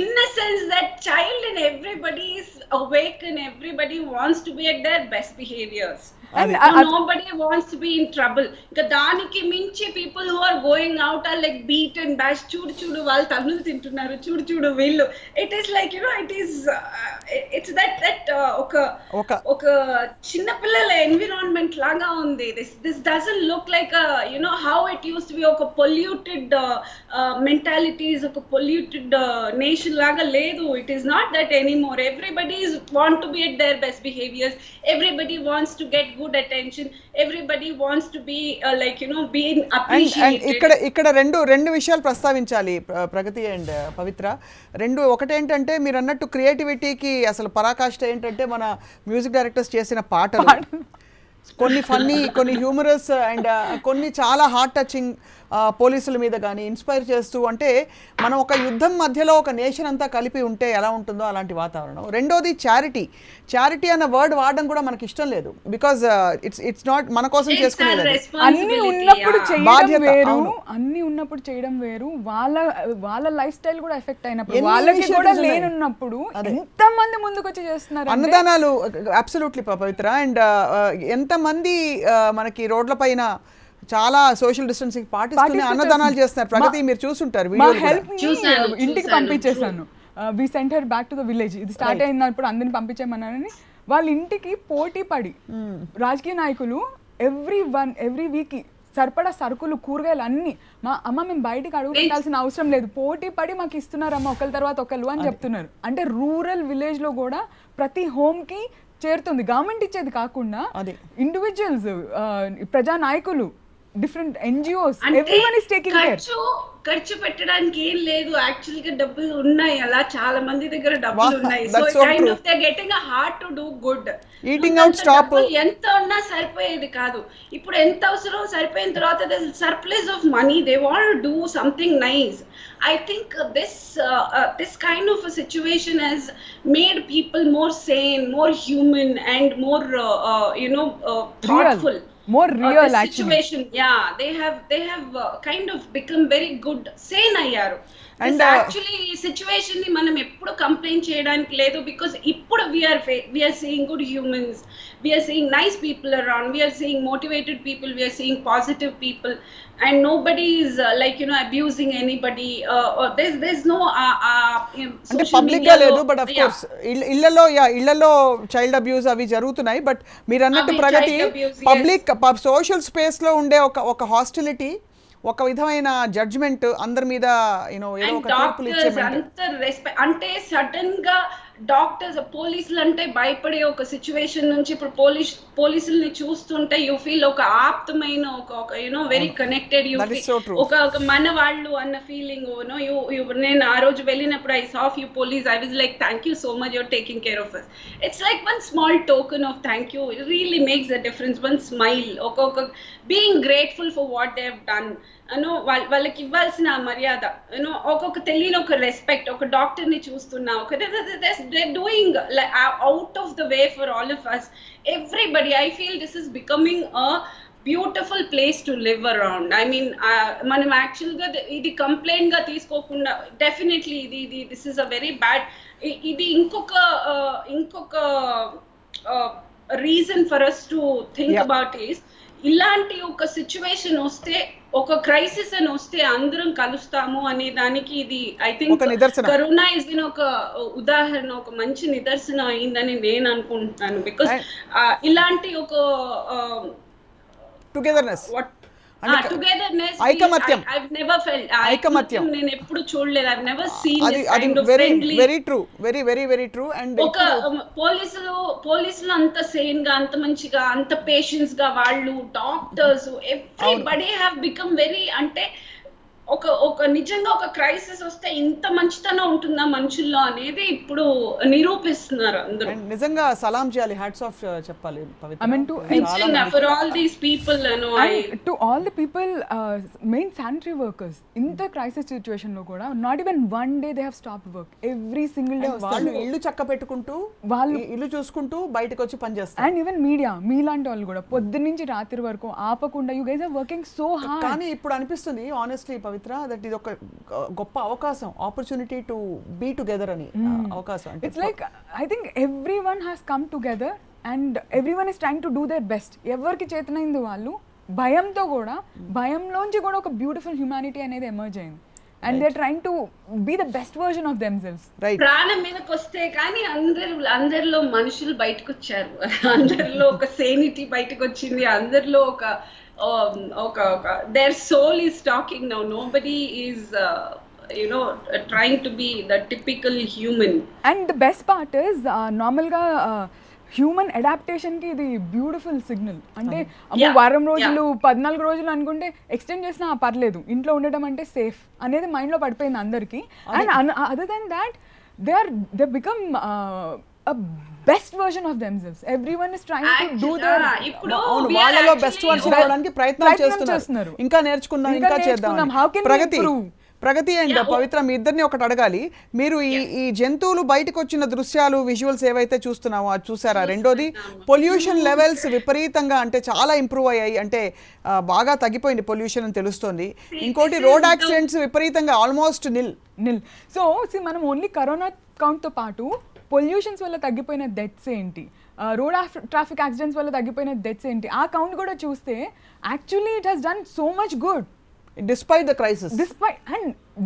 Speaker 3: innocence, that child in everybody is awake and everybody wants to be at their best behaviors. And nobody wants to be in trouble. Inka daniki minchi people who are going out are like beat and bash. Chudu వాళ్ళు తన్నులు తింటున్నారు chudu వీళ్ళు. It is like, you know, it is it's that ఒక చిన్న పిల్లల environment లాగా ఉంది. This doesn't look like a, you know, how it used to be ఒక polluted mentalities, ఒక polluted nation లాగా లేదు. It is not that anymore. Everybody want to be at their best behaviors. Everybody wants to get good attention. Everybody wants to be like, you know, being appreciated.
Speaker 1: ఇక్కడ రెండు విషయాలు ప్రస్తావించాలి ప్రగతి and పవిత్ర. ఒకటేంటంటే మీరు అన్నట్టు క్రియేటివిటీకి అసలు పరాకాష్ట ఏంటంటే మన మ్యూజిక్ డైరెక్టర్స్ చేసిన పాటలు కొన్ని ఫన్నీ, కొన్ని హ్యూమరస్ అండ్ కొన్ని చాలా హార్ట్ టచింగ్, పోలీసుల మీద కానీ ఇన్స్పైర్ చేస్తూ, అంటే మనం ఒక యుద్ధం మధ్యలో ఒక నేషన్ అంతా కలిపి ఉంటే ఎలా ఉంటుందో అలాంటి వాతావరణం. రెండోది చారిటీ అన్న వర్డ్ వాడడం కూడా మనకి ఇష్టం లేదు, బికాజ్ ఇట్స్ నాట్ మన కోసం చేసుకునేది.
Speaker 2: అన్ని ఉన్నప్పుడు చేయడం వేరు, వాళ్ళ లైఫ్ స్టైల్ కూడా ఎఫెక్ట్ అయినప్పుడు, వాళ్ళకి కూడా లేనున్నప్పుడు ఎంత మంది ముందుకు వచ్చి చేస్తున్నారు
Speaker 1: అన్నదానాలు. Absolutely Pavitra. అండ్ ఎంతమంది మనకి రోడ్ల పైన చాలా సోషల్ డిస్టెన్సింగ్ పాటిస్తూనే అన్నదానాలు చేస్తున్నారు. ప్రగతి మీరు చూసుంటారు,
Speaker 2: ఇంటికి పంపించేసాను. We sent her back to the village. ఇది స్టార్ట్ అయినప్పుడు అందరిని పంపించేమన్నారని వాళ్ళ ఇంటికి పోటీ పడి రాజకీయ నాయకులు ఎవ్రీ వీక్ సరిపడా సరుకులు, కూరగాయలు అన్ని మా అమ్మ మేము బయటికి అడుగు పెట్టాల్సిన అవసరం లేదు, పోటీ పడి మాకు ఇస్తున్నారమ్మ ఒకరి తర్వాత ఒకరు అని చెప్తున్నారు. అంటే రూరల్ విలేజ్ లో కూడా ప్రతి హోమ్ కి చేరుతుంది. గవర్నమెంట్ ఇచ్చేది కాకుండా ఇండివిజువల్స్, ప్రజా నాయకులు, different NGOs, everyone is taking care.
Speaker 3: ఖర్చు పెట్టడానికి ఏం లేదు, యాక్చువల్ గా డబ్బులు ఉన్నాయి, అలా చాలా మంది దగ్గర డబ్బులు ఉన్నాయి. So kind of they getting a heart to do good.
Speaker 1: Eating out stop
Speaker 3: ఎంత ఉన్నా సరిపోయేది కాదు. ఇప్పుడు ఎంత అవసరం సరిపోయిన తర్వాత they surplus of money, they want to do something nice. I think this kind of a situation has made people more sane, more human, and more thoughtful.
Speaker 2: More real
Speaker 3: situation. Yeah, they have kind of become very good, sane ayyaru. And actually situation ni manam eppudu complain cheyadaniki ledu, because ippudu we are seeing good humans, we are seeing nice people around, we are seeing motivated people, we are seeing positive people, and nobody is abusing anybody, or there's no
Speaker 1: అంటే
Speaker 3: social
Speaker 1: public
Speaker 3: media
Speaker 1: గా లేదు, but of
Speaker 3: yeah.
Speaker 1: Course ఇళ్లలో child abuse అవి జరుగుతున్నాయి. But మీరు అన్నట్టు
Speaker 3: అవి
Speaker 1: ప్రగతి
Speaker 3: child abuse, yes.
Speaker 1: Public social space లో ఉండే ఒక హాస్టిలిటీ, ఒక విధమైన జడ్జ్మెంట్ అందరి మీద ఏదో
Speaker 3: అండ్
Speaker 1: ఒక తీర్పులు ఇచ్చే
Speaker 3: డాక్టర్స్ అంత రెస్పెక్ట్, అంటే సడన్ గా డాక్టర్స్ పోలీసులు అంటే భయపడే ఒక సిచ్యువేషన్ నుంచి ఇప్పుడు పోలీసుల్ని చూస్తుంటే యూ ఫీల్ ఒక ఆప్తమైన ఒక very connected, you
Speaker 1: That is so true.
Speaker 3: ఒక మన వాళ్ళు అన్న ఫీలింగ్. నేను ఆ రోజు వెళ్ళినప్పుడు I saw few police, I was like thank you so much, your taking care of us. It's like one small token of thank you, it really makes a difference. One smile, ఒక being grateful for what they have done, వాళ్ళకి ఇవ్వాల్సిన మర్యాద, ఒక్కొక్క తెలియని ఒక respect, ఒక doctor ని చూస్తున్నా, ఒక they're doing out of the way for all of us, everybody. I feel this is becoming a beautiful place to live around. I mean మనం యాక్చువల్గా ఇది కంప్లైంట్ గా తీసుకోకుండా, డెఫినెట్లీ ఇది this is a very bad, ఇది ఇంకొక reason for us to think about is, ఇలాంటి ఒక సిచ్యువేషన్ వస్తే, ఒక క్రైసిస్ అని వస్తే అందరం కలుస్తాము అనే దానికి ఇది I think corona is been ఒక ఉదాహరణ, ఒక మంచి నిదర్శనం అయిందని నేను అనుకుంటున్నాను. బికాస్ ఇలాంటి ఒక
Speaker 1: టుగెదర్నెస్,
Speaker 3: టుగెదర్నెస్,
Speaker 1: ఐకమత్యం,
Speaker 3: ఐ హావ్ నెవర్ ఫెల్ట్ ఐకమత్యం నేను ఎప్పుడు చూడలేదు. I have never seen this
Speaker 1: అది
Speaker 3: kind of friendly,
Speaker 1: very true, very true. And
Speaker 3: ఒక పోలీసులు అంత సేన్ గా, అంత మంచిగా, అంత పేషెన్స్ గా, వాళ్ళు doctors everybody have become very, అంటే ఒక నిజంగా ఒక క్రైసిస్ వస్తే ఇంత మంచితనం ఉంటుందా మనుషుల్లో అనేది ఇప్పుడు నిరూపిస్తున్నారు అందరూ.
Speaker 1: నిజంగా సలాం చేయాలి, హ్యాట్స్ ఆఫ్ చెప్పాలి పవిత్ర.
Speaker 2: I mean
Speaker 3: for all these people,
Speaker 2: to all the people, main sanitary workers in the crisis situation lo kuda not even one day they have stopped work. Every single day
Speaker 1: వాళ్ళు ఇల్లు చక్క పెట్టుకుంటూ, వాళ్ళు ఇల్లు చూసుకుంటూ బయటకు వచ్చి పని చేస్తారు.
Speaker 2: and even media మీలాంటి వాళ్ళు కూడా పొద్దున్న నుంచి రాత్రి వరకు ఆపకుండా you guys are working so hard.
Speaker 1: కానీ ఇప్పుడు అనిపిస్తుంది ఆనెస్ట్లీ పవిత్ర, దట్ ఇది ఒక గొప్ప అవకాశం, ఆపర్చునిటీ టు బీ టుగెదర్ అని అవకాశం.
Speaker 2: It's like I think everyone has come together and everyone is trying to do their best. ఎవరికి చేతనైంది వాళ్ళు, భయంతో కూడా, భయంలోంచి కూడా ఒక బ్యూటిఫుల్ హ్యూమానిటీ అనేది ఎమర్జ్ అయింది. And they're trying to be the best version of themselves.
Speaker 1: Right.
Speaker 3: ప్రాణం మీదకి వస్తే కానీ అందరిలో మనుషులు బయటకు వచ్చారు, అందరిలో ఒక సేనిటీ బయటకు వచ్చింది, అందరిలో ఒక their soul is talking now. Nobody is trying to be the typical human.
Speaker 2: And the best part is నార్మల్గా హ్యూమన్ అడాప్టేషన్కి ఇది బ్యూటిఫుల్ సిగ్నల్. అంటే వారం రోజులు 14 రోజులు అనుకుంటే ఎక్స్టెండ్ చేసినా పర్లేదు, ఇంట్లో ఉండడం అంటే సేఫ్ అనేది మైండ్లో పడిపోయింది అందరికీ. And other then that they become best version of themselves. Everyone is trying to do their,
Speaker 1: వాళ్ళలో బెస్ట్ వర్షన్ అవడానికి ప్రయత్నం చేస్తున్నారు. ఇంకా నేర్చుకుందాం, ఇంకా చేద్దాం. ప్రగతి అండ్ పవిత్ర, మీ ఇద్దరిని ఒకటి అడగాలి. మీరు ఈ జంతువులు బయటకు వచ్చిన దృశ్యాలు, విజువల్స్ ఏవైతే చూస్తున్నామో అది చూసారా? రెండోది, పొల్యూషన్ లెవెల్స్ విపరీతంగా, అంటే చాలా ఇంప్రూవ్ అయ్యాయి, అంటే బాగా తగ్గిపోయింది పొల్యూషన్ అని తెలుస్తోంది. ఇంకోటి, రోడ్ యాక్సిడెంట్స్ విపరీతంగా ఆల్మోస్ట్ నిల్.
Speaker 2: సో మనం ఓన్లీ కరోనా కౌంట్తో పాటు పొల్యూషన్స్ వల్ల తగ్గిపోయిన డెత్స్ ఏంటి, రోడ్ ట్రాఫిక్ యాక్సిడెంట్స్ వల్ల తగ్గిపోయిన డెత్స్ ఏంటి, ఆ కౌంట్ కూడా చూస్తే actually it has done so much good.
Speaker 1: Despite the crisis,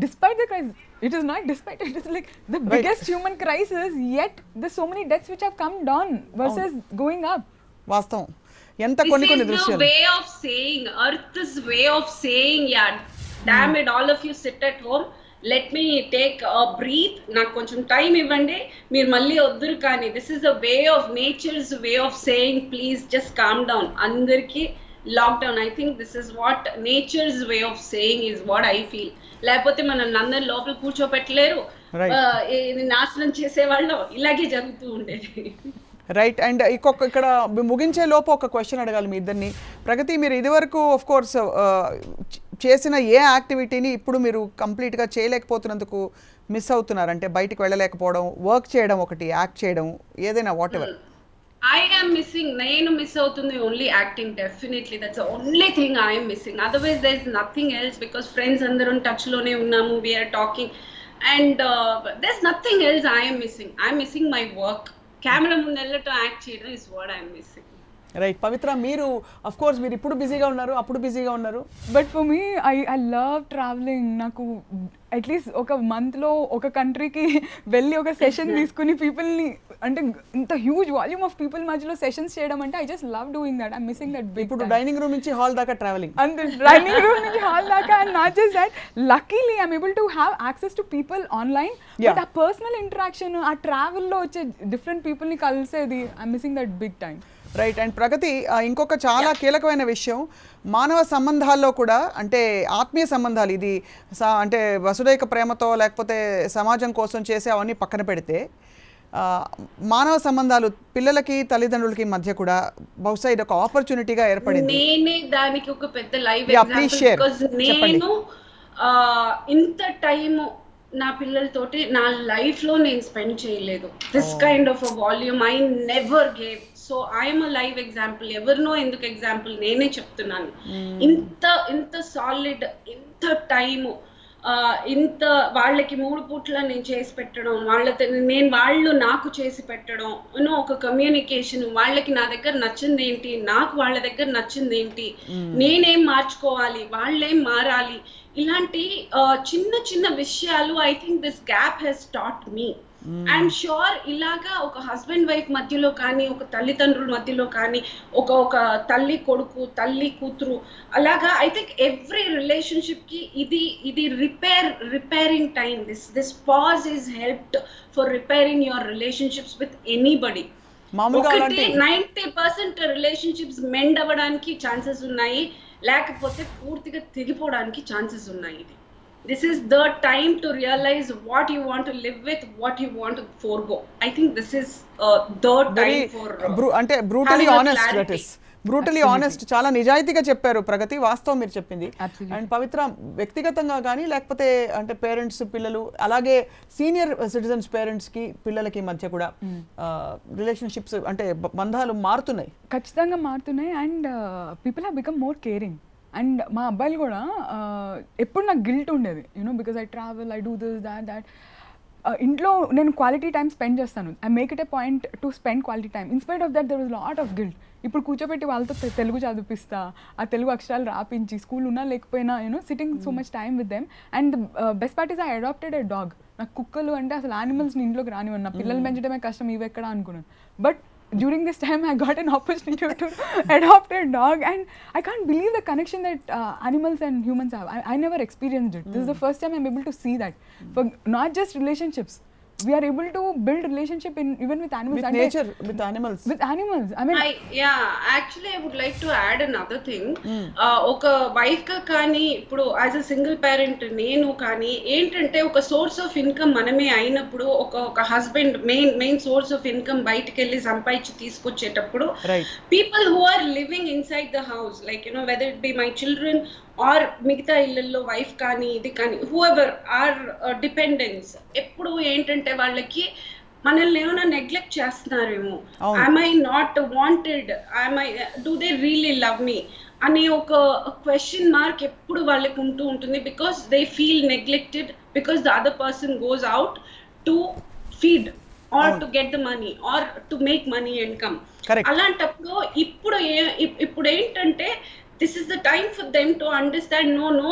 Speaker 2: despite the crisis, it is not despite, it is like the biggest human crisis, yet there's so many deaths which have come down versus going up.
Speaker 1: వాస్తవం. ఎంత కొన్ని దృశ్యాలు.
Speaker 3: This is the way of saying, Earth's way of saying, yeah, damn it, all of you sit at home, let me take a breathe, నాకు కొంచెం time ఇవ్వండి, మీరు మళ్ళీ వద్దురు. కానీ this is a way of nature's way of saying, please just calm down. అందరికీ lockdown, I think this is what nature's way of saying is what I feel. లేకపోతే మనల్ని అందరు లోపల కూర్చోపెట్టలేరు, నాశనం చేసేవాళ్ళు, ఇలాగే జరుగుతూ ఉండేది.
Speaker 1: రైట్. అండ్ ఇక్కడ ముగించే లోపు ఒక క్వశ్చన్ అడగాలి మీ ఇద్దరిని. ప్రగతి, మీరు ఇదివరకు ఆఫ్ కోర్స్ చేసిన ఏ యాక్టివిటీని ఇప్పుడు మీరు కంప్లీట్గా చేయలేకపోతున్నందుకు మిస్ అవుతున్నారు? అంటే బయటికి వెళ్ళలేకపోవడం, వర్క్ చేయడం ఒకటి, యాక్ట్ చేయడం, ఏదైనా what ever.
Speaker 3: I am missing, నేను మిస్ అవుతుంది only acting. Definitely that's the only thing I am missing. Otherwise there is nothing else, because friends అందరం టచ్ లోనే ఉన్నాము, we are talking, and there's nothing else I am missing. I am missing my work. Camera ముందు వెళ్ళటం act చేయడం is what I'm missing.
Speaker 1: Right Pavithra, మీరు of course మీరు ఇప్పుడు బిజీగా ఉన్నారు, అప్పుడు బిజీగా ఉన్నారు.
Speaker 2: But for me I love travelling. నాకు అట్లీస్ట్ ఒక మంత్లో ఒక కంట్రీకి వెళ్ళి ఒక సెషన్ తీసుకుని పీపుల్ని, అంటే ఇంత హ్యూజ్ వాల్యూమ్ ఆఫ్ పీపుల్ మధ్యలో సెషన్స్ చేయడం అంటే I just love doing that. I'm missing that big.
Speaker 1: ఇప్పుడు డైనింగ్ రూమ్ నుంచి హాల్ దాకా ట్రావెలింగ్,
Speaker 2: అంతే డైనింగ్ రూమ్ నుంచి హాల్ దాకా. And not just that, luckily I'm able to have access to people online. But ఆ personal interaction, ఆ ట్రావెల్లో వచ్చే డిఫరెంట్ పీపుల్ని కలిసేది, I'm missing that big time.
Speaker 1: Right. And Pragathi, ఇంకొక చాలా కీలకమైన విషయం మానవ సంబంధాల్లో కూడా, అంటే ఆత్మీయ సంబంధాలు, ఇది అంటే వసుదైక ప్రేమతో లేకపోతే సమాజం కోసం చేసే అవన్నీ పక్కన పెడితే మానవ సంబంధాలు పిల్లలకి తల్లిదండ్రులకి మధ్య కూడా బహుశా ఇది ఒక ఆపర్చునిటీగా ఏర్పడింది.
Speaker 3: నేనే దానికి ఒక పెద్ద లైవ్ ఎగ్జాంపుల్. బికాజ్ నేను ఇంత టైము నా పిల్లలతోటి నా లైఫ్ లో నేను స్పెండ్ చేయలేదు. This kind of a volume I never gave. So I'm a live example. ఎవరినో ఎందుకు ఎగ్జాంపుల్, నేనే చెప్తున్నాను. ఇంత సాలిడ్, ఇంత టైము, ఇంత వాళ్ళకి 3 పూట్ల నేను చేసి పెట్టడం, వాళ్ళు నాకు చేసి పెట్టడం, ఒక కమ్యూనికేషన్, వాళ్ళకి నా దగ్గర నచ్చింది ఏంటి, నాకు వాళ్ళ దగ్గర నచ్చింది ఏంటి, నేనేం మార్చుకోవాలి, వాళ్ళేం మారాలి, ఇలాంటి చిన్న చిన్న విషయాలు. I think this gap has taught me. I'm sure ఇలాగా ఒక హస్బెండ్ వైఫ్ మధ్యలో కానీ, ఒక తల్లిదండ్రుల మధ్యలో కానీ, ఒక తల్లి కొడుకు, తల్లి కూతురు, అలాగా ఐ థింక్ ఎవ్రీ రిలేషన్షిప్ కి ఇది repairing time. This pause is helped for repairing your relationships with anybody. 90% relationships mend అవ్వడానికి ఛాన్సెస్ ఉన్నాయి, లేకపోతే పూర్తిగా తెగిపోవడానికి ఛాన్సెస్ ఉన్నాయి. This is the time to realize what you want to live with, what you want to forego. I think this is the time for
Speaker 1: అంటే brutally honest, that is brutally honest. చాలా నిజాయితీగా చెప్పారు ప్రగతి, వాస్తవం మీరు చెప్పింది. And పవిత్ర, వ్యక్తిగతంగా కానీ లేకపోతే అంటే పేరెంట్స్ పిల్లలు, అలాగే సీనియర్ సిటిజన్స్ పేరెంట్స్ కి పిల్లలకి మధ్య కూడా రిలేషన్షిప్స్ అంటే బంధాలు మారుతున్నాయి,
Speaker 2: ఖచ్చితంగా మారుతున్నాయి. And people have become more caring. And మా అబ్బాయిలు కూడా ఎప్పుడు నాకు గిల్ట్ ఉండేది, because I travel, I do this that. ఇంట్లో నేను క్వాలిటీ టైం స్పెండ్ చేస్తాను. I make it a point to spend quality time. In spite of that there was lot of guilt. ఇప్పుడు కూర్చోబెట్టి వాళ్ళతో తెలుగు చదివిస్తా, ఆ తెలుగు అక్షరాలు రాపించి, స్కూల్ ఉన్నా లేకపోయినా sitting so much time with them. And best part is I adopted a dog. నాకు కుక్కలు అంటే అసలు యానిమల్స్ని ఇంట్లోకి రానివ్వను. నా పిల్లలు పెంచడమే కష్టం, ఇవి ఎక్కడ అనుకున్నాను. But during this time I got an opportunity to adopt a dog, and I can't believe the connection that animals and humans have. I never experienced it. This is the first time I'm able to see that. For not just relationships, we are able to build relationship even with animals,
Speaker 1: with nature, with animals.
Speaker 2: I mean,
Speaker 3: actually I would like to add another thing. ఒక wife గా కానీ, ఇప్పుడు as a single parent నేను కానీ, ఏంటంటే ఒక source of income మనమే అయినప్పుడు, ఒక husband main source of income బయటకు వెళ్ళి సంపాదించి తీసుకొచ్చేటప్పుడు, people who are living inside the house, like whether it be my children or మిగతా ఇళ్ళల్లో వైఫ్ కానీ, ఇది కానీ, హూఎవర్ ఆర్ డిపెండెన్స్, ఎప్పుడు ఏంటంటే వాళ్ళకి మనల్ని ఏమైనా neglect చేస్తున్నారేమో, am I not wanted, do they really love me అనే ఒక క్వశ్చన్ మార్క్ ఎప్పుడు వాళ్ళకి ఉంటుంది. Because they feel neglected, because the other person goes out to feed or to get the money or to make money and come. అలాంటప్పుడు ఇప్పుడు ఏంటంటే this is the time for them to understand, no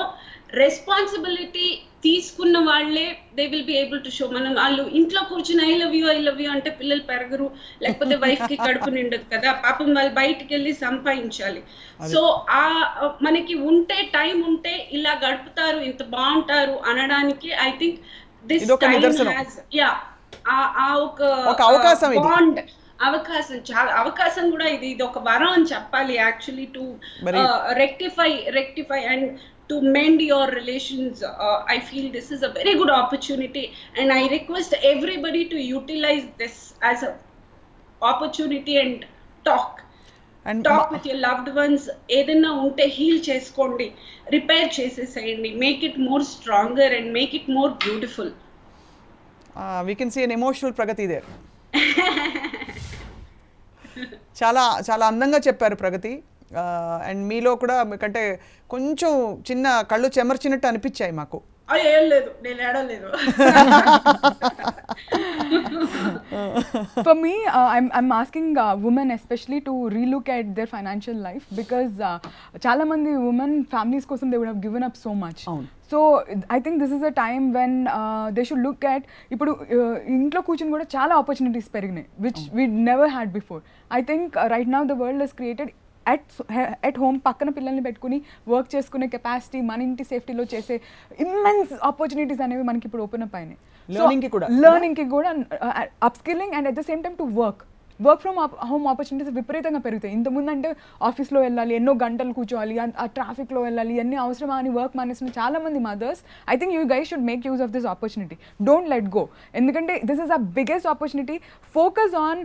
Speaker 3: responsibility తీసుకున్న వాళ్ళే they will be able to show. మనం వాళ్ళు ఇంట్లో కూర్చుని I love you అంటే పిల్లలు పెరగరు, లేకపోతే వైఫ్ కి కడుపు నిండదు కదా, పాపం వాళ్ళు బయటికి వెళ్ళి సంపాదించాలి. సో మనకి టైం ఉంటే ఇలా గడుపుతారు, ఇంత బాగుంటారు అనడానికి I think this time has ఒక అవకాశం, బాండ్ అవకాశం, చాలా అవకాశం కూడా ఇది ఒక వరం అని చెప్పాలి actually, to rectify and to mend your relations. I feel this is a very good opportunity, and I request everybody to utilize this as a opportunity and talk with your loved ones. ఏదైనా ఉంటే heal చేసుకోండి, repair చేసేసేయండి, make it more stronger and make it more beautiful.
Speaker 1: We can see an emotional Pragati there. చాలా చాలా అందంగా చెప్పారు ప్రగతి. And మీలో కూడా మీకంటే కొంచెం చిన్న కళ్ళు చెమర్చినట్టు అనిపించాయి మాకు.
Speaker 3: ఏం లేదు, నేను ఏడలేదు.
Speaker 2: For me, I'm asking women especially to relook at their financial life because చాలా మంది women families కోసం they would have given up so much. So I think this is a time when they should look at ఇప్పుడు ఇంట్లో కూర్చొని కూడా చాలా opportunities పెరిగినాయి which we never had before. I think right now the world has created at home పక్కన పిల్లల్ని పెట్టుకుని work చేసుకునే కెపాసిటీ మన ఇంటి సేఫ్టీలో చేసే ఇమ్మెన్స్ ఆపర్చునిటీస్ అనేవి మనకి ఇప్పుడు ఓపెన్ అప్ అయినాయి. లెర్నింగ్కి కూడా up skilling and at the same time to work from home opportunities విపరీతంగా పెరుగుతాయి. ఇంతకుముందు అంటే ఆఫీస్లో వెళ్ళాలి, ఎన్నో గంటలు కూర్చోవాలి, ఆ ట్రాఫిక్లో వెళ్ళాలి, అన్నీ అవసరమా అని వర్క్ మానేసిన చాలా మంది mothers. I think you guys should make use of this opportunity. Don't let go. ఎందుకంటే this is a biggest opportunity. Focus on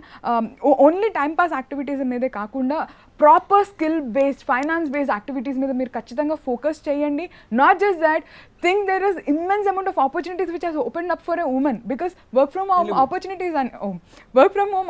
Speaker 2: only time pass activities మీదే కాకుండా proper skill based finance based activities మీద మీరు ఖచ్చితంగా focus చేయండి. Not just that, think there is immense amount of opportunities which has open up for a women because work from home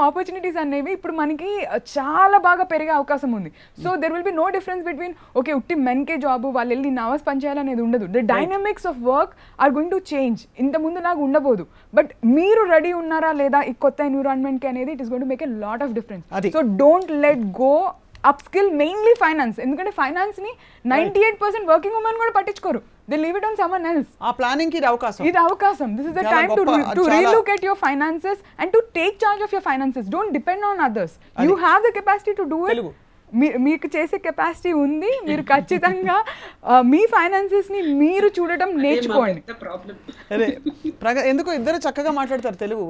Speaker 2: opportunities అనేవి ఇప్పుడు మనకి చాలా బాగా పెరిగే అవకాశం ఉంది. So there will be no difference between okay ఉట్టి మెన్కే జాబ్ వాళ్ళు వెళ్ళి అవర్స్ పనిచేయాలనేది ఉండదు. The dynamics of work are going to change. ఇంత ముందు నాకు ఉండబోదు, బట్ మీరు రెడీ ఉన్నారా లేదా ఈ కొత్త ఎన్విరాన్మెంట్కి అనేది it is going to make a lot of difference. So don't let go up skill, mainly finance. ఎందుకంటే ఫైనాన్స్ ని 98% వర్కింగ్ ఉమెన్ కూడా పట్టించుకోరు. They leave it on someone else.
Speaker 1: ఆ ప్లానింగ్ కి ఇది అవకాశం.
Speaker 2: This is the time to relook at your finances and to take charge of your finances. Don't depend on others. You have the capacity to do it. మీకు చేసే capacity ఉంది. మీరు ఖచ్చితంగా మీ finances ని మీరు చూడటం నేర్చుకోండి.
Speaker 1: ఎందుకు ఇద్దరు చక్కగా మాట్లాడతారు తెలుగు.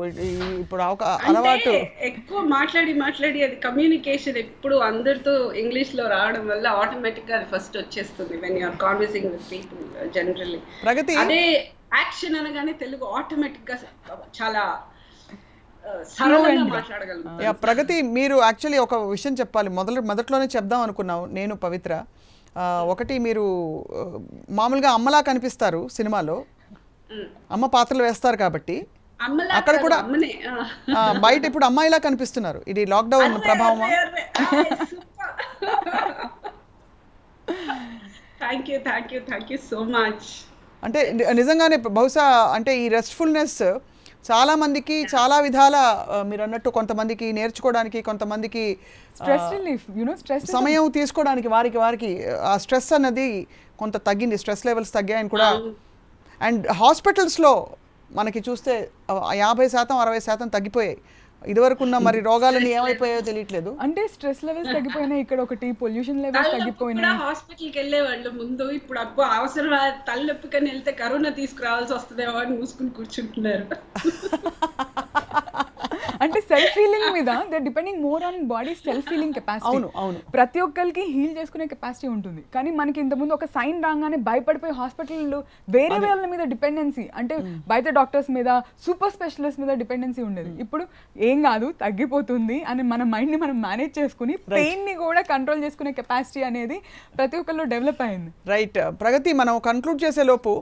Speaker 1: ఇప్పుడు అలవాటు
Speaker 3: ఎక్కువ మాట్లాడి అది కమ్యూనికేషన్ ఎప్పుడు అందరితో ఇంగ్లీష్ లో రావడం వల్ల ఆటోమేటిక్ గా అది ఫస్ట్ వచ్చేస్తుంది when you are conversing with people generally.
Speaker 1: Pragathi
Speaker 3: అదే యాక్షన్ అనగానే తెలుగు ఆటోమేటిక్ గా చాలా
Speaker 1: ప్రగతి, మీరు యాక్చువల్లీ ఒక విషయం చెప్పాలి. మొదట్లోనే చెప్దాం అనుకున్నావు నేను పవిత్ర. ఒకటి, మీరు మామూలుగా అమ్మలా కనిపిస్తారు సినిమాలో, అమ్మ పాత్రలు వేస్తారు కాబట్టి అక్కడ కూడా బయట ఇప్పుడు అమ్మాయిలా కనిపిస్తున్నారు. ఇది లాక్డౌన్ ప్రభావమా?
Speaker 3: Thank you so much.
Speaker 1: అంటే నిజంగానే బహుశా అంటే ఈ రెస్ట్ఫుల్నెస్ చాలా మందికి చాలా విధాల మీరు అన్నట్టు కొంతమందికి నేర్చుకోవడానికి, కొంతమందికి సమయం తీసుకోవడానికి వారికి ఆ స్ట్రెస్ అన్నది కొంత తగ్గింది, స్ట్రెస్ లెవెల్స్ తగ్గాయని కూడా. అండ్ హాస్పిటల్స్లో మనకి చూస్తే 50%, 60% తగ్గిపోయాయి. ఇదివరకు ఉన్న మరి రోగాలని ఏమైపోయాయో తెలియట్లేదు.
Speaker 2: అంటే స్ట్రెస్ లెవెల్స్ తగ్గిపోయినాయి, ఇక్కడ ఒకటి పొల్యూషన్ లెవెల్స్ తగ్గిపోయినాయి.
Speaker 3: హాస్పిటల్కి వెళ్ళేవాళ్ళు ముందు, ఇప్పుడు అబ్బో అవసరం తలనొప్పికని వెళ్తే కరోనా తీసుకురావాల్సి వస్తుందేమో అని మూసుకుని కూర్చుంటున్నారు.
Speaker 2: అంటే సెల్ఫ్ హీలింగ్ మీద they depending more on body self healing capacity.
Speaker 1: అవును,
Speaker 2: ప్రతి ఒక్కరికి హీల్ చేసుకునే కెపాసిటీ ఉంటుంది. కానీ మనకి ఇంతకుముందు ఒక సైన్ రాగానే భయపడిపోయి హాస్పిటల్లో వేరే వాళ్ళ మీద డిపెండెన్సీ, అంటే బయట డాక్టర్స్ మీద, సూపర్ స్పెషలిస్ట్ మీద డిపెండెన్సీ ఉండేది. ఇప్పుడు ఏం కాదు, తగ్గిపోతుంది అని మన మైండ్ని మనం మేనేజ్ చేసుకుని పెయిన్ని కూడా కంట్రోల్ చేసుకునే కెపాసిటీ అనేది ప్రతి ఒక్కరిలో డెవలప్ అయింది.
Speaker 1: రైట్ ప్రగతి, మనం కన్క్లూడ్ చేసే లోపు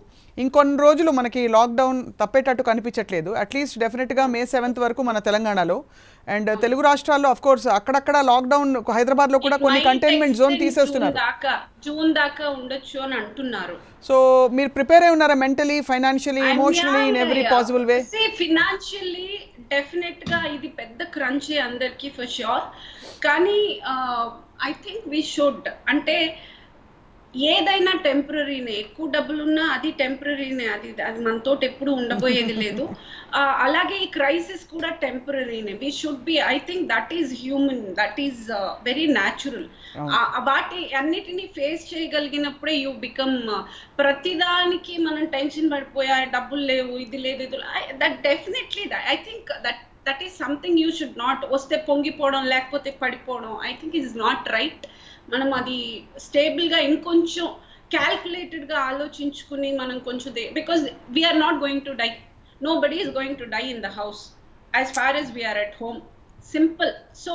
Speaker 1: ఇంకొన్ని రోజులు మనకి లాక్డౌన్ తప్పేటట్టు కనిపించట్లేదు. అట్లీస్ట్ డెఫినెట్గా May 7th వరకు మన తెలంగాణలో అండ్ తెలుగు రాష్ట్రాల్లో అఫ్ కోర్స్ అక్కడక్కడ లాక్డౌన్, హైదరాబాద్లో కూడా కొన్ని కంటైన్మెంట్ జోన్ తీసేస్తున్నారు.
Speaker 3: జూన్ దాకా ఉండొచ్చు అని అంటున్నారు.
Speaker 1: సో మీరు ప్రిపేర్ అయి ఉన్నారా mentally, financially, emotionally, in every possible way?
Speaker 3: Financially definite గా ఇది పెద్ద క్రంచ్ అందరికి ఫర్ ష్యూర్. కానీ ఐ థింక్ వీ షుడ్, అంటే ఏదైనా టెంపరీనే, ఎక్కువ డబ్బులున్నా అది టెంపరీనే, అది మనతో ఎప్పుడు ఉండబోయేది లేదు. అలాగే ఈ క్రైసిస్ కూడా టెంపరీనే. We should be, I think that is human, that is very natural. వాటి అన్నిటినీ ఫేస్ చేయగలిగినప్పుడే యూ బికమ్, ప్రతిదానికి మనం టెన్షన్ పడిపోయా, డబ్బులు లేవు, ఇది లేదు, that definitely I think that is something you should not, వస్తే పొంగిపోవడం లేకపోతే పడిపోవడం, I think it is not right. మనం అది స్టేబుల్గా ఇంకొంచెం క్యాల్కులేటెడ్గా ఆలోచించుకుని మనం కొంచెం, because we're not going to die, nobody is going to die in the house as far as we're at home, simple. So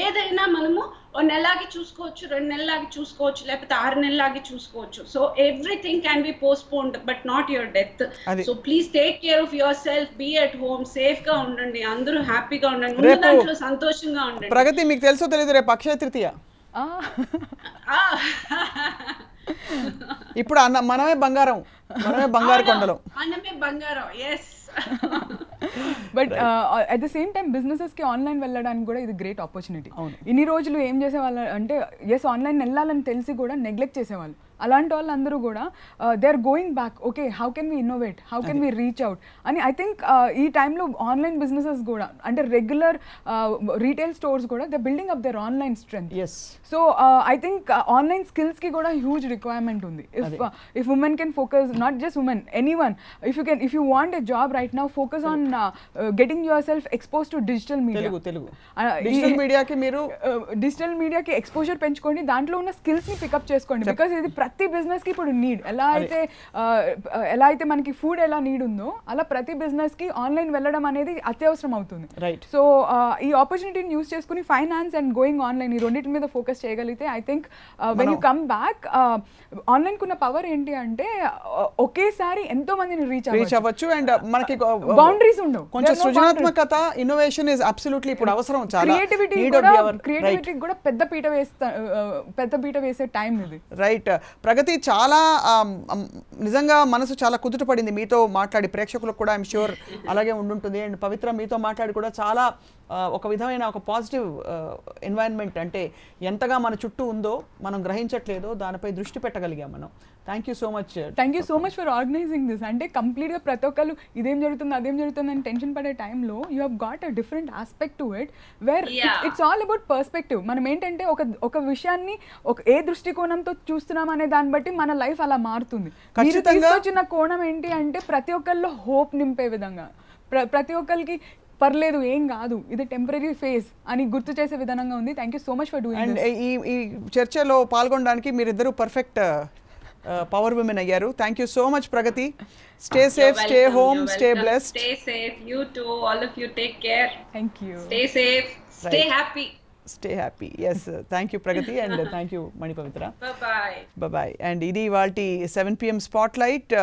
Speaker 3: ఏదైనా మనము 1 నెలలాగి చూసుకోవచ్చు, 2 నెలలాగి చూసుకోవచ్చు, లేకపోతే 6 నెలలాగి చూసుకోవచ్చు. So everything can be postponed but not your death. So please take care of yourself, be at home, safe గా ఉండండి, అందరూ హ్యాపీగా ఉండండి, ఉన్న దాంట్లో సంతోషంగా ఉండండి.
Speaker 1: ప్రగతి, మీకు తెలుసో తెలియదు, రేపు అక్షయ తృతీయ. ఇప్పుడు మనమే బంగారు కొండలం,
Speaker 3: మనమే బంగారం. Yes.
Speaker 2: But at the same time బిజినెసెస్కి ఆన్లైన్ వెళ్ళడానికి కూడా ఇది గ్రేట్ ఆపర్చునిటీ.
Speaker 1: అవును.
Speaker 2: ఇన్ని రోజులు ఏం చేసేవాళ్ళు అంటే ఎస్ ఆన్లైన్ వెళ్ళాలని తెలిసి కూడా నెగ్లెక్ట్ చేసేవాళ్ళు. అలాంటి వాళ్ళందరూ కూడా they are going back, okay how can we innovate, how can we reach out అని. ఐ థింక్ ఈ టైంలో ఆన్లైన్ బిజినెసెస్ కూడా అంటే రెగ్యులర్ రీటైల్ స్టోర్స్ కూడా they building up their online strength.
Speaker 1: Yes.
Speaker 2: So I think online స్కిల్స్కి కూడా huge requirement ఉంది. If women can focus, not just women, any one, if you want a job right now, focus on getting yourself expose to digital media.
Speaker 1: Telugu digital మీడియాకి మీరు
Speaker 2: digital మీడియాకి exposure పెంచుకోండి, దాంట్లో ఉన్న స్కిల్స్ని పికప్ చేసుకోండి. Because ఇది ప్రతి బిజినెస్కి ఇప్పుడు నీడ్. ఎలా అయితే మనకి ఫుడ్ ఎలా నీడ్ ఉందో అలా ప్రతి బిజినెస్కి ఆన్లైన్ వెళ్ళడం అనేది అత్యవసరం అవుతుంది.
Speaker 1: రైట్.
Speaker 2: సో ఈ ఆపర్చునిటీని యూస్ చేసుకుని ఫైనాన్స్ అండ్ గోయింగ్ ఆన్లైన్ ఈ రెండింటి మీద ఫోకస్ చేయగలిగితే I think when you come back online కున్న పవర్ ఏంటి అంటే ఒకేసారి ఎంతో మందిని రీచ్
Speaker 1: అవ్వచ్చు అండ్ మనకి
Speaker 2: బౌండరీస్ ఉండవు.
Speaker 1: కొంచెం సృజనాత్మకత, ఇన్నోవేషన్ ఇస్ అబ్సల్యూట్లీ ఇప్పుడు అవసరం. చాలా
Speaker 2: క్రియేటివిటీ కూడా పెద్ద పీట వేసే టైం ఇది.
Speaker 1: రైట్. ప్రగతి, చాలా నిజంగా మనసు చాలా కుదుట పడింది మీతో మాట్లాడి. ప్రేక్షకులకు కూడా ఐఎమ్ షూర్ అలాగే ఉండుంటుంది. అండ్ పవిత్ర, మీతో మాట్లాడి కూడా చాలా ఒక విధమైన ఒక పాజిటివ్ ఎన్వైరన్మెంట్, అంటే ఎంతగా మన చుట్టూ ఉందో మనం గ్రహించట్లేదో దానిపై దృష్టి పెట్టగలిగాం మనం. Thank you so much.
Speaker 2: Thank you so much for organising this. అంటే కంప్లీట్గా ప్రతి ఒక్కరు ఇదేం జరుగుతుంది అదేం జరుగుతుంది అని టెన్షన్ పడే టైంలో you have got a different aspect to it where it's all about perspective. మనం ఏంటంటే ఒక విషయాన్ని ఏ దృష్టికోణంతో చూస్తున్నాం అనే దాన్ని బట్టి మన లైఫ్ అలా మారుతుంది. మీరు తీసుకొచ్చిన కోణం ఏంటి అంటే ప్రతి ఒక్కరిలో హోప్ నింపే విధంగా, ప్రతి ఒక్కరికి పర్లేదు ఏం కాదు ఇది టెంపరీ ఫేజ్ అని గుర్తు చేసే విధానంగా ఉంది. Thank you so much for doing.
Speaker 1: అండ్ ఈ చర్చలో పాల్గొనడానికి మీరిద్దరూ పర్ఫెక్ట్ పవర్ విమెన్ అయ్యారు. Thank you so much Pragathi. Stay safe, stay home, stay blessed.
Speaker 3: Stay safe. You too. All of you take care.
Speaker 2: Thank you.
Speaker 3: Stay safe. Stay happy.
Speaker 1: Stay happy. Yes. Thank you Pragati and thank you Mani Pavitra.
Speaker 3: Bye bye.
Speaker 1: Bye bye. And ఇది ఇవాల్టి 7 PM Spotlight.